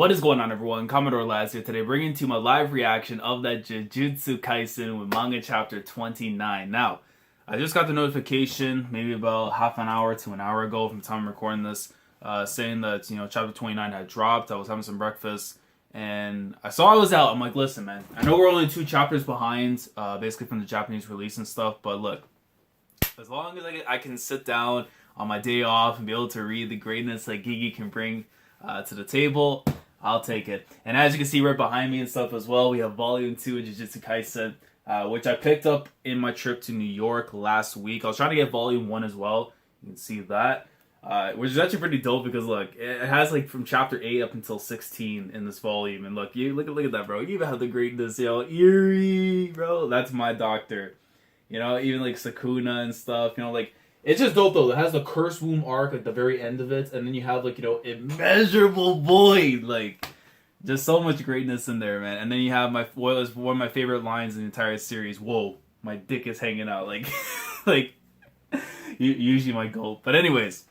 What is going on, everyone? Commodore Laz here today, bringing to you my live reaction of that Jujutsu Kaisen with manga chapter 29. Now, I just got the notification maybe about half an hour to an hour ago from the time I'm recording this, saying that, chapter 29 had dropped. I was having some breakfast, and I saw it was out. I'm like, listen, man, I know we're only 2 chapters behind, basically from the Japanese release and stuff, but look, as long as I can sit down on my day off and be able to read the greatness that Gigi can bring to the table, I'll take it. And as you can see right behind me and stuff as well, we have Volume 2 of Jujutsu Kaisen, which I picked up in my trip to New York last week. I was trying to get Volume 1 as well. You can see that. Which is actually pretty dope because, look, it has, like, from Chapter 8 up until 16 in this volume. And, look, look at that, bro. You even have the greatness, Eerie, bro. That's my doctor. Even, like, Sukuna and stuff, like... It's just dope, though. It has the Curse Womb arc at the very end of it, and then you have, like, Immeasurable Void. Like, just so much greatness in there, man. And then you have one of my favorite lines in the entire series. Whoa, my dick is hanging out. Like, usually my goal. But anyways,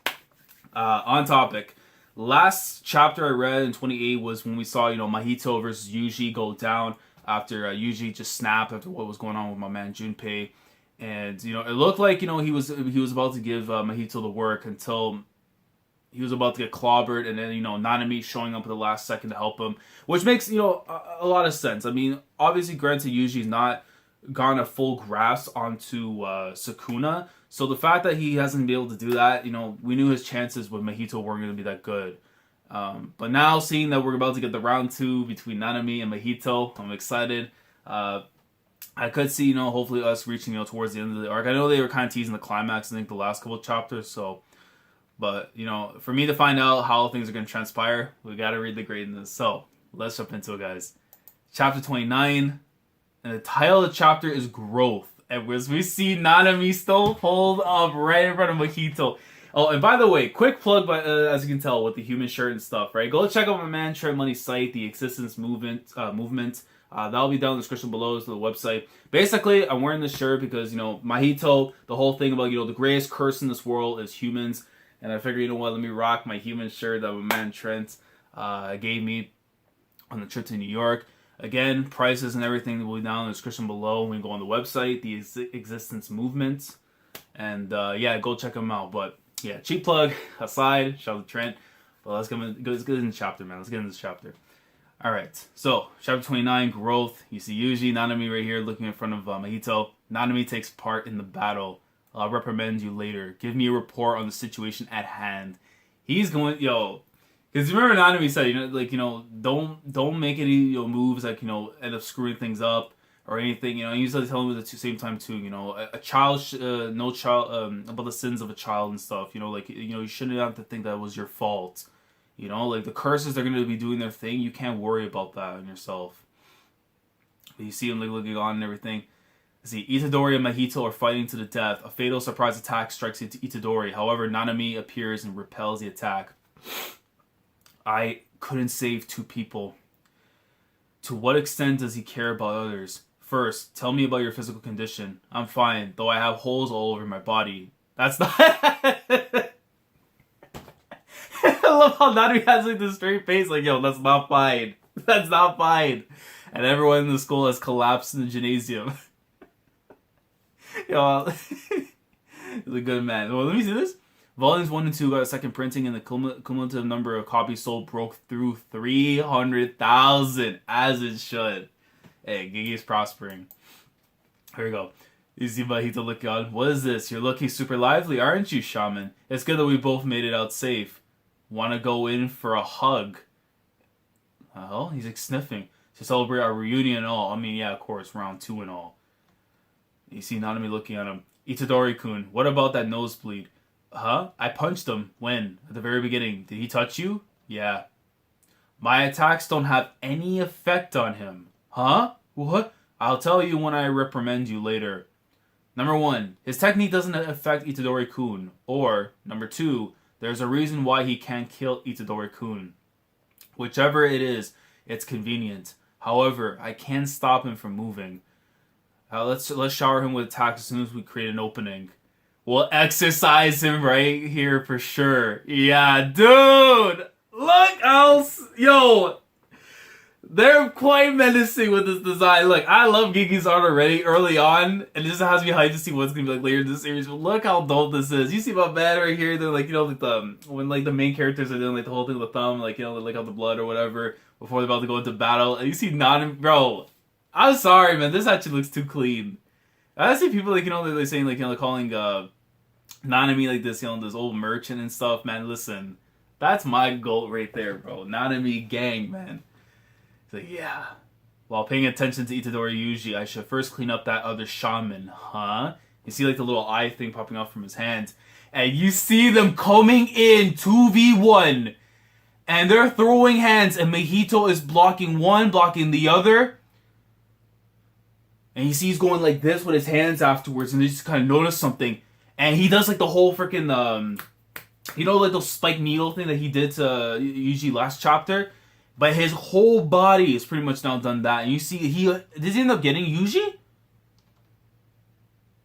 on topic. Last chapter I read in 28 was when we saw, Mahito versus Yuji go down after Yuji just snapped after what was going on with my man Junpei. And, it looked like, he was about to give Mahito the work until he was about to get clobbered. And then, Nanami showing up at the last second to help him. Which makes, a lot of sense. I mean, obviously, granted, Yuji's not gone a full grasp onto Sukuna. So the fact that he hasn't been able to do that, we knew his chances with Mahito weren't going to be that good. But now, seeing that we're about to get the round 2 between Nanami and Mahito, I'm excited. I could see, hopefully us reaching, towards the end of the arc. I know they were kind of teasing the climax, I think, the last couple of chapters, so... But, for me to find out how things are going to transpire, we got to read the greatness. So, let's jump into it, guys. Chapter 29, and the title of the chapter is Growth. And as we see Nanami still hold up right in front of Mahito. Oh, and by the way, quick plug, as you can tell, with the human shirt and stuff, right? Go check out my man, Trent Money's site, the Existence Movement. That'll be down in the description below to the website. Basically, I'm wearing this shirt because, Mahito, the whole thing about, the greatest curse in this world is humans. And I figured, let me rock my human shirt that my man Trent gave me on the trip to New York. Again, prices and everything will be down in the description below when you go on the website, the Existence Movement. And, yeah, go check them out. But, yeah, cheap plug aside, shout out to Trent. But let's get in the chapter, man. Let's get into this chapter. Alright, so, chapter 29, Growth. You see Yuji, Nanami right here looking in front of Mahito. Nanami takes part in the battle. I'll reprimand you later. Give me a report on the situation at hand. He's going, because remember Nanami said, don't make any moves that, end up screwing things up or anything. He's telling him at the same time too, a child, no child, about the sins of a child and stuff. You shouldn't have to think that was your fault. The curses are going to be doing their thing. You can't worry about that on yourself. But you see him looking on and everything. See, Itadori and Mahito are fighting to the death. A fatal surprise attack strikes into Itadori. However, Nanami appears and repels the attack. I couldn't save 2 people. To what extent does he care about others? First, tell me about your physical condition. I'm fine, though I have holes all over my body. That's not... I love how Nanami has this straight face, that's not fine. That's not fine. And everyone in the school has collapsed in the gymnasium. He's a good man. Well, let me see this. Volumes 1 and 2 got a second printing, and the cumulative number of copies sold broke through 300,000, as it should. Hey, Gigi's prospering. Here we go. You see Mahito looking on. What is this? You're looking super lively, aren't you, Shaman? It's good that we both made it out safe. Want to go in for a hug? Oh, he's like sniffing. To celebrate our reunion and all. I mean, yeah, of course, round 2 and all. You see Nanami looking at him. Itadori-kun, what about that nosebleed? Huh? I punched him. When? At the very beginning. Did he touch you? Yeah. My attacks don't have any effect on him. Huh? What? I'll tell you when I reprimand you later. Number 1, his technique doesn't affect Itadori-kun. Or, number 2, there's a reason why he can't kill Itadori-kun. Whichever it is, it's convenient. However, I can stop him from moving. Let's shower him with attacks as soon as we create an opening. We'll exercise him right here for sure. Yeah, dude! Look else! Yo! They're quite menacing with this design. Look, I love Gigi's art already early on, and it just has me hyped to see what's gonna be like later in the series. But look how dope this is. You see my bad right here? They're like, you know, like when like the main characters are doing like the whole thing with the thumb, like, you know, they lick out the blood or whatever before they're about to go into battle, and you see Nanami, bro. I'm sorry, man. This actually looks too clean. I see people like, you know, they're saying like, you know, they're calling Nanami like this, you know, this old merchant and stuff. Man, listen, that's my goat right there, bro. Nanami gang, man. So yeah. While paying attention to Itadori Yuji, I should first clean up that other shaman, huh? You see like the little eye thing popping out from his hands. And you see them coming in 2v1. And they're throwing hands and Mahito is blocking one, blocking the other. And you see he's going like this with his hands afterwards and they just kind of notice something. And he does like the whole freaking, you know, like the spike needle thing that he did to Yuji last chapter? But his whole body is pretty much now done that. And you see, does he end up getting Yuji?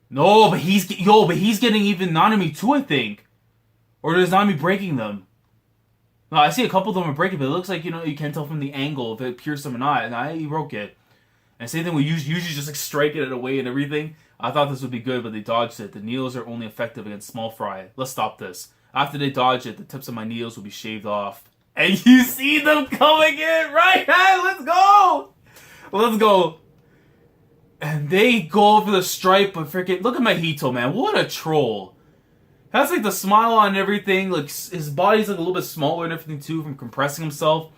No, but he's getting even Nanami too, I think. Or is Nanami breaking them? No, I see a couple of them are breaking, but it looks like, you know, you can't tell from the angle if it pierced him or not. And he broke it. And same thing with Yuji just like striking it away and everything. I thought this would be good, but they dodged it. The needles are only effective against small fry. Let's stop this. After they dodge it, the tips of my needles will be shaved off. And you see them coming in, right? Hey, let's go! Let's go. And they go for the stripe, but freaking look at Mahito, man. What a troll. Has like the smile on and everything. Like his body's like a little bit smaller and everything too from compressing himself.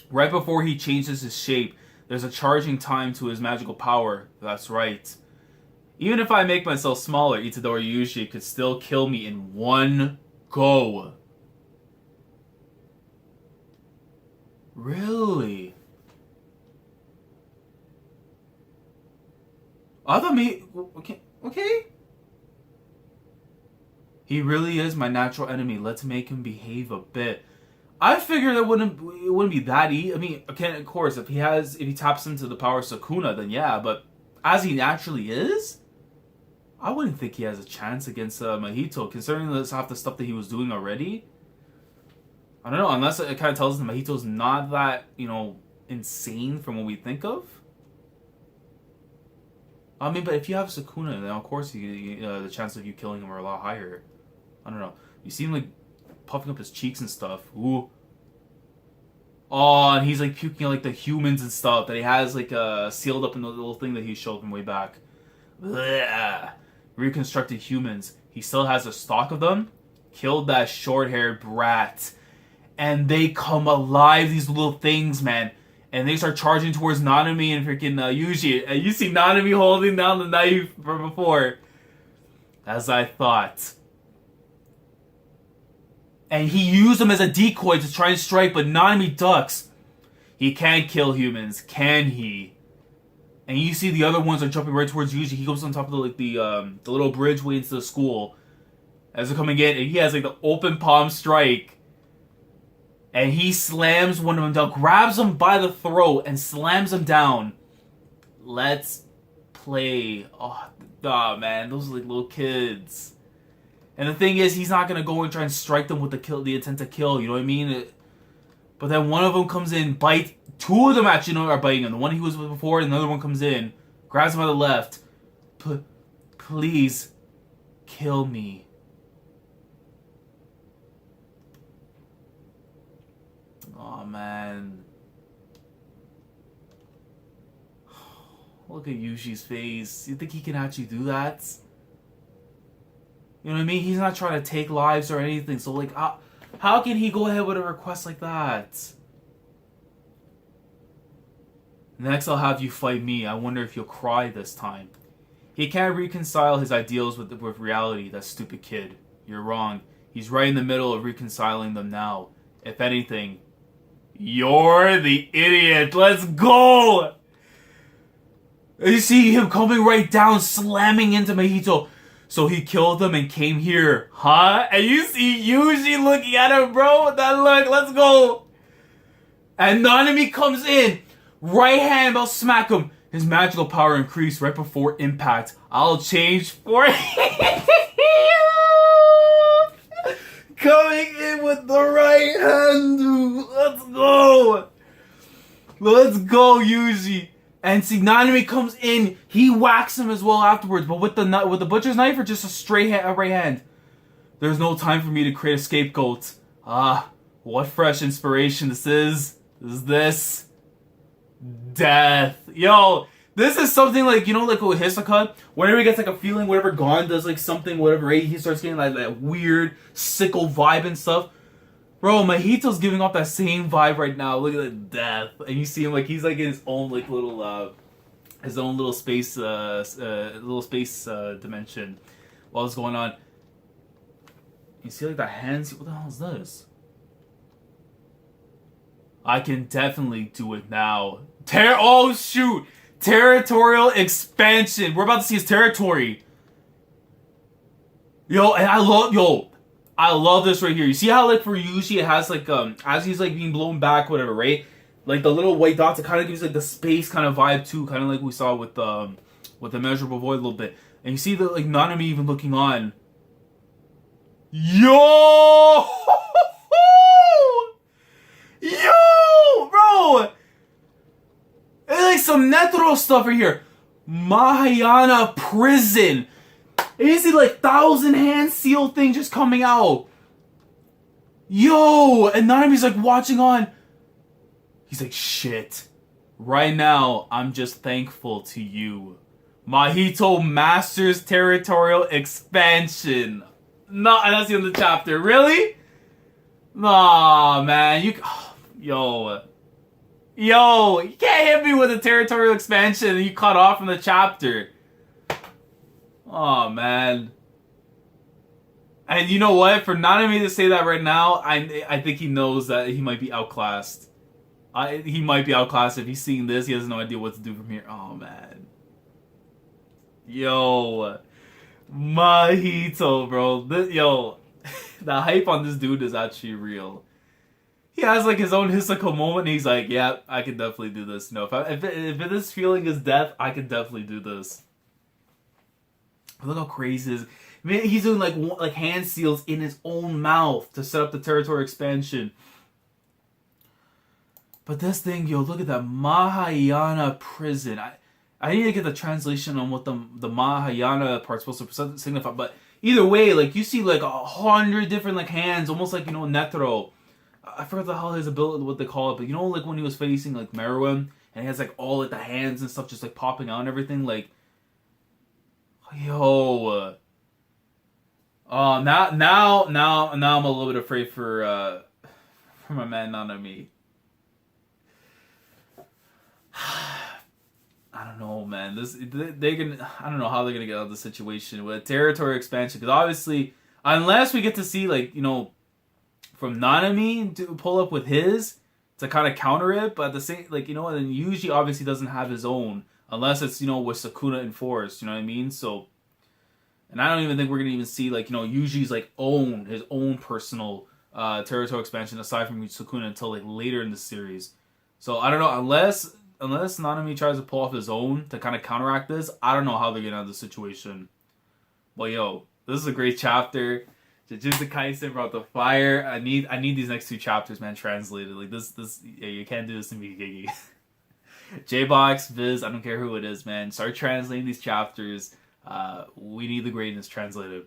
Right before he changes his shape, there's a charging time to his magical power. That's right. Even if I make myself smaller, Itadori Yuji could still kill me in one go. Really? I thought me... Okay. He really is my natural enemy. Let's make him behave a bit. I figured it wouldn't be that easy. I mean, okay, of course, if he taps into the power of Sukuna, then yeah. But as he naturally is, I wouldn't think he has a chance against Mahito, considering this half the stuff that he was doing already. I don't know, unless it kind of tells us that Mahito's not that, you know, insane from what we think of. I mean, but if you have Sukuna, then of course the chances of you killing him are a lot higher. I don't know. You see him like puffing up his cheeks and stuff. Ooh. Oh, and he's like puking like the humans and stuff that he has like sealed up in the little thing that he showed from way back. Blech. Reconstructed humans. He still has a stock of them. Killed that short-haired brat. And they come alive, these little things, man. And they start charging towards Nanami and freaking Yuji. And you see Nanami holding down the knife from before. As I thought. And he used them as a decoy to try and strike, but Nanami ducks. He can't kill humans, can he? And you see the other ones are jumping right towards Yuji. He goes on top of the little bridge way into the school. As they're coming in, and he has like the open palm strike. And he slams one of them down, grabs him by the throat, and slams him down. Let's play. Oh, man, those are like little kids. And the thing is, he's not gonna go and try and strike them with the intent to kill. You know what I mean? But then one of them comes in, bite. Two of them actually are biting him. The one he was with before, and the other one comes in, grabs him by the left. Please, kill me. Oh man. Look at Yuji's face. You think he can actually do that? You know what I mean? He's not trying to take lives or anything. So like, how can he go ahead with a request like that? Next I'll have you fight me. I wonder if you'll cry this time. He can't reconcile his ideals with reality, that stupid kid. You're wrong. He's right in the middle of reconciling them now. If anything, you're the idiot. Let's go! You see him coming right down, slamming into Mahito. So he killed them and came here, huh? And you see Yuji looking at him, bro, with that look. Let's go! And Nanami comes in. Right hand, I'll smack him. His magical power increased right before impact. I'll change for Coming in with the right hand, dude. Let's go. Let's go, Yuji. And see, Nanami comes in. He whacks him as well afterwards, but with the butcher's knife or just a straight right hand. There's no time for me to create a scapegoat. What fresh inspiration this is. This. Death. Yo, this is something like, you know, like with Hisoka, whenever he gets like a feeling, whatever Gon does like something, whatever, right? He starts getting like that weird, sickle vibe and stuff. Bro, Mahito's giving off that same vibe right now. Look at that death. And you see him like, he's like in his own like little, his own little space, dimension while it's going on. You see like that hands? What the hell is this? I can definitely do it now. Oh shoot! Territorial Expansion. We're about to see his territory. Yo, and I love this right here. You see how like for Yuji it has like as he's like being blown back, whatever, right? Like the little white dots, it kind of gives like the space kind of vibe too, kind of like we saw with the Immeasurable Void a little bit. And you see the like Nanami even looking on. Yo! Yo, bro! It's like some Netero stuff right here. Mahayana prison. And you see like 1,000 hand seal thing just coming out. Yo! And Nanami's like watching on. He's like, shit. Right now, I'm just thankful to you. Mahito masters territorial expansion. No, and that's the end of the chapter. Really? Nah, man. Yo, you can't hit me with a territorial expansion and you cut off from the chapter. Oh, man. And you know what? For Nanami to say that right now, I think he knows that he might be outclassed. He might be outclassed. If he's seeing this, he has no idea what to do from here. Oh, man. Yo. Mahito, bro. The hype on this dude is actually real. He has like his own Hisoka moment and he's like, yeah, I can definitely do this. No, if this feeling is death, I can definitely do this. Look how crazy this is. Man, he's doing like hand seals in his own mouth to set up the territory expansion. But this thing, yo, look at that Mahayana prison. I need to get the translation on what the Mahayana part's supposed to signify. But either way, like you see like 100 different like hands, almost like, you know, Netero. I forgot the hell his ability, what they call it, but you know, like when he was facing like Meruem, and he has like all like the hands and stuff just like popping out and everything, like, yo, now I'm a little bit afraid for my man Nanami. I don't know, man. I don't know how they're gonna get out of the situation with territory expansion, because obviously, unless we get to see like, you know, from Nanami to pull up with his to kind of counter it, but at the same, like, you know, and then Yuji obviously doesn't have his own unless it's, you know, with Sukuna enforced, you know what I mean? So, and I don't even think we're gonna even see like, you know, Yuji's like his own personal territorial expansion aside from Sukuna until like later in the series. So I don't know, unless Nanami tries to pull off his own to kind of counteract this, I don't know how they're getting out of the situation. But yo, this is a great chapter. Jujutsu Kaisen brought the fire. I need these next two chapters, man, translated. Like this yeah, you can't do this to me, Gigi. J-Box, Viz, I don't care who it is, man. Start translating these chapters. We need the greatness translated.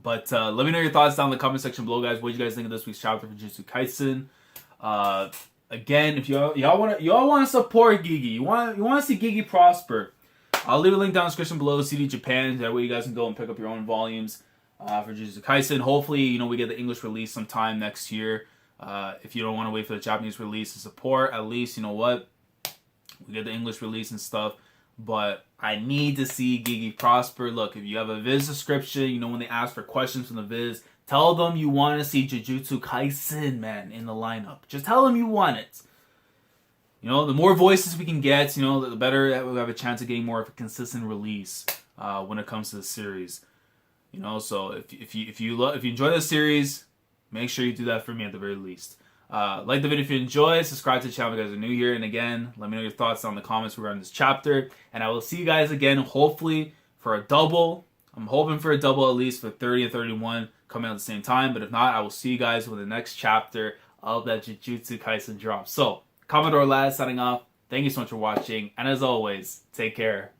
But let me know your thoughts down in the comment section below, guys. What do you guys think of this week's chapter for Jujutsu Kaisen? Again, if y'all want to support Gigi, you want to see Gigi prosper, I'll leave a link down in the description below. CD Japan, that way you guys can go and pick up your own volumes for Jujutsu Kaisen. Hopefully, you know, we get the English release sometime next year. If you don't want to wait for the Japanese release to support, at least, you know what, we get the English release and stuff. But I need to see Gigi prosper. Look, if you have a Viz subscription, you know, when they ask for questions from the Viz, tell them you want to see Jujutsu Kaisen, man, in the lineup. Just tell them you want it. You know, the more voices we can get, you know, the better we have a chance of getting more of a consistent release when it comes to the series. You know, so if you enjoy the series, make sure you do that for me at the very least. Like the video if you enjoy, subscribe to the channel if you guys are new here, and again, let me know your thoughts down in the comments regarding this chapter, and I will see you guys again, hopefully, for a double. I'm hoping for a double at least for 30 and 31 coming out at the same time, but if not, I will see you guys with the next chapter of that Jujutsu Kaisen drop. So, Commodore Laz signing off. Thank you so much for watching, and as always, take care.